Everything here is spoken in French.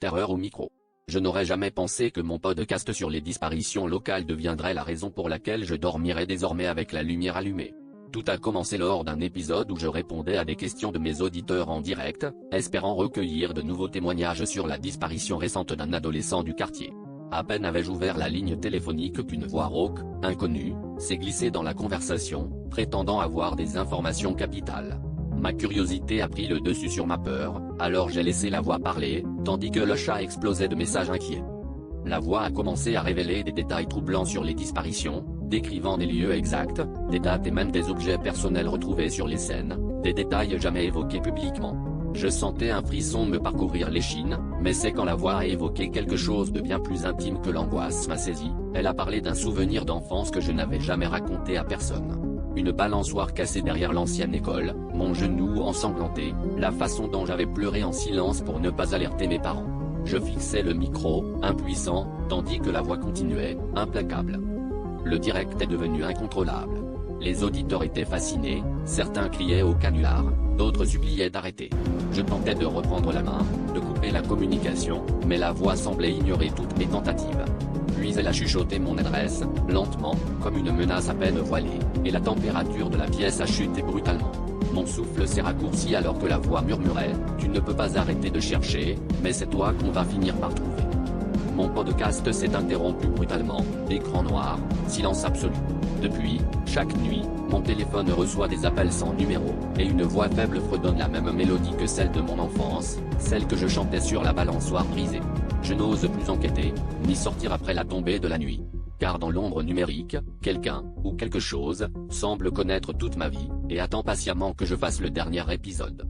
Terreur au micro. Je n'aurais jamais pensé que mon podcast sur les disparitions locales deviendrait la raison pour laquelle je dormirais désormais avec la lumière allumée. Tout a commencé lors d'un épisode où je répondais à des questions de mes auditeurs en direct, espérant recueillir de nouveaux témoignages sur la disparition récente d'un adolescent du quartier. À peine avais-je ouvert la ligne téléphonique qu'une voix rauque, inconnue, s'est glissée dans la conversation, prétendant avoir des informations capitales. Ma curiosité a pris le dessus sur ma peur, alors j'ai laissé la voix parler, tandis que le chat explosait de messages inquiets. La voix a commencé à révéler des détails troublants sur les disparitions, décrivant des lieux exacts, des dates et même des objets personnels retrouvés sur les scènes, des détails jamais évoqués publiquement. Je sentais un frisson me parcourir l'échine, mais c'est quand la voix a évoqué quelque chose de bien plus intime que l'angoisse m'a saisi. Elle a parlé d'un souvenir d'enfance que je n'avais jamais raconté à personne. Une balançoire cassée derrière l'ancienne école, mon genou ensanglanté, la façon dont j'avais pleuré en silence pour ne pas alerter mes parents. Je fixais le micro, impuissant, tandis que la voix continuait, implacable. Le direct est devenu incontrôlable. Les auditeurs étaient fascinés, certains criaient au canular, d'autres suppliaient d'arrêter. Je tentais de reprendre la main, de couper la communication, mais la voix semblait ignorer toutes mes tentatives. Puis elle a chuchoté mon adresse, lentement, comme une menace à peine voilée, et la température de la pièce a chuté brutalement. Mon souffle s'est raccourci alors que la voix murmurait « Tu ne peux pas arrêter de chercher, mais c'est toi qu'on va finir par trouver ». Mon podcast s'est interrompu brutalement, écran noir, silence absolu. Depuis, chaque nuit, mon téléphone reçoit des appels sans numéro, et une voix faible fredonne la même mélodie que celle de mon enfance, celle que je chantais sur la balançoire brisée. Je n'ose plus enquêter, ni sortir après la tombée de la nuit. Car dans l'ombre numérique, quelqu'un, ou quelque chose, semble connaître toute ma vie, et attend patiemment que je fasse le dernier épisode.